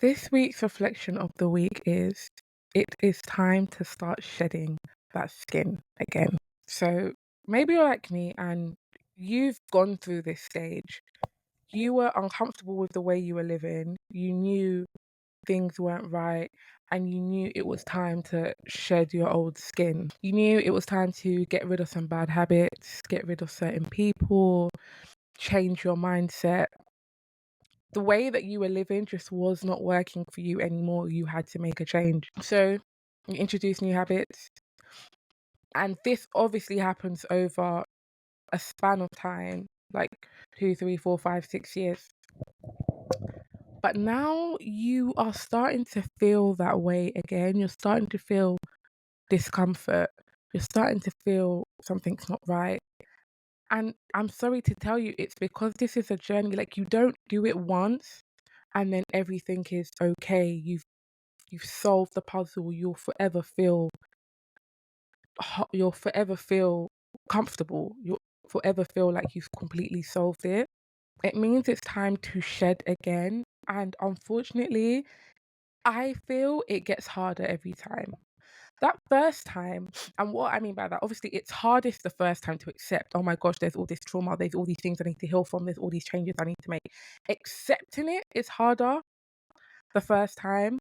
This week's reflection of the week is it is time to start shedding that skin again. So maybe you're like me and you've gone through this stage. You were uncomfortable with the way you were living. You knew things weren't right and you knew it was time to shed your old skin. You knew it was time to get rid of some bad habits, get rid of certain people, change your mindset. The way that you were living just was not working for you anymore. You had to make a change. So you introduce new habits. And this obviously happens over a span of time, like 2, 3, 4, 5, 6 years. But now you are starting to feel that way again. You're starting to feel discomfort. You're starting to feel something's not right. And I'm sorry to tell you, it's because this is a journey. Like you don't do it once and then everything is okay. You've solved the puzzle. You'll forever feel comfortable. You'll forever feel like you've completely solved it. It means it's time to shed again. And unfortunately, I feel it gets harder every time. That first time, and what I mean by that, obviously, it's hardest the first time to accept, oh my gosh, there's all this trauma, there's all these things I need to heal from, there's all these changes I need to make. Accepting it is harder the first time,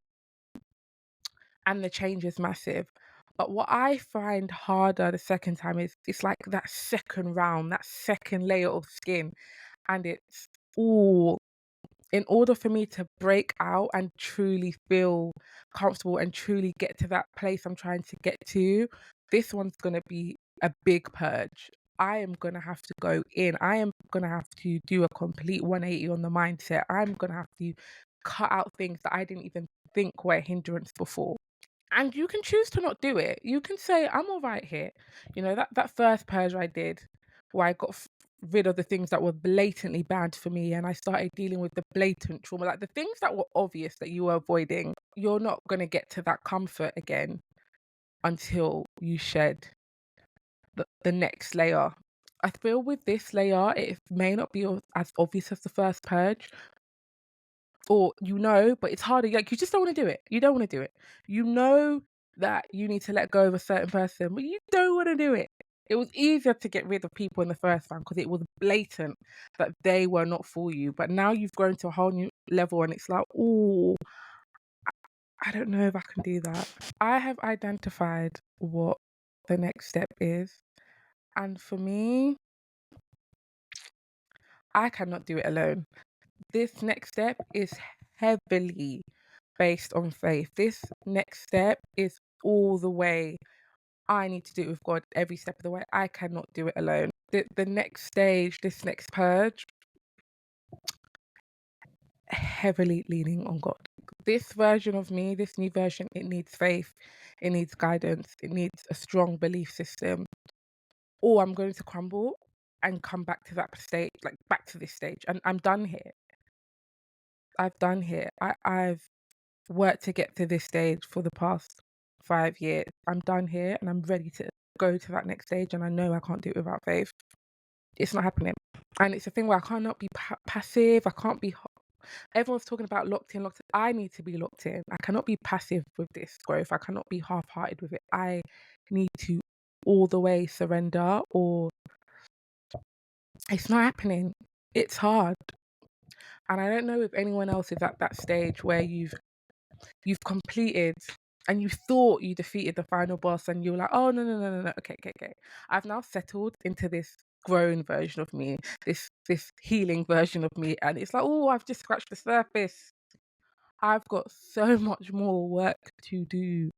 and the change is massive. But what I find harder the second time is it's like that second round, that second layer of skin. And it's all in order for me to break out and truly feel comfortable and truly get to that place I'm trying to get to, this one's going to be a big purge. I am going to have to go in. I am going to have to do a complete 180 on the mindset. I'm going to have to cut out things that I didn't even think were a hindrance before. And you can choose to not do it. You can say, I'm all right here. That first purge I did, where I got rid of the things that were blatantly bad for me and I started dealing with the blatant trauma, like the things that were obvious that you were avoiding. You're not going to get to that comfort again until you shed the next layer. I feel with this layer, it may not be as obvious as the first purge, or but it's harder. Like you just don't want to do it. You don't want to do it. You know that you need to let go of a certain person, but you don't want to do it. It was easier to get rid of people in the first time because it was blatant that they were not for you. But now you've grown to a whole new level, and it's like, oh, I don't know if I can do that. I have identified what the next step is, and for me, I cannot do it alone. This next step is heavily based on faith. This next step is all the way. I need to do it with God every step of the way. I cannot do it alone. The next stage, this next purge, heavily leaning on God. This version of me, this new version, it needs faith, it needs guidance, it needs a strong belief system. Or I'm going to crumble and come back to that stage, like back to this stage. And I'm done here. I've done here. I've worked to get to this stage for the past 5 years. I'm done here and I'm ready to go to that next stage. And I know I can't do it without faith. It's not happening. And it's a thing where I cannot be passive. I can't be. Everyone's talking about locked in, locked in. I need to be locked in. I cannot be passive with this growth. I cannot be half hearted with it. I need to all the way surrender, or it's not happening. It's hard. And I don't know if anyone else is at that stage where you've completed and you thought you defeated the final boss and you were like, oh no. Okay. I've now settled into this grown version of me, this healing version of me. And it's like, oh, I've just scratched the surface. I've got so much more work to do.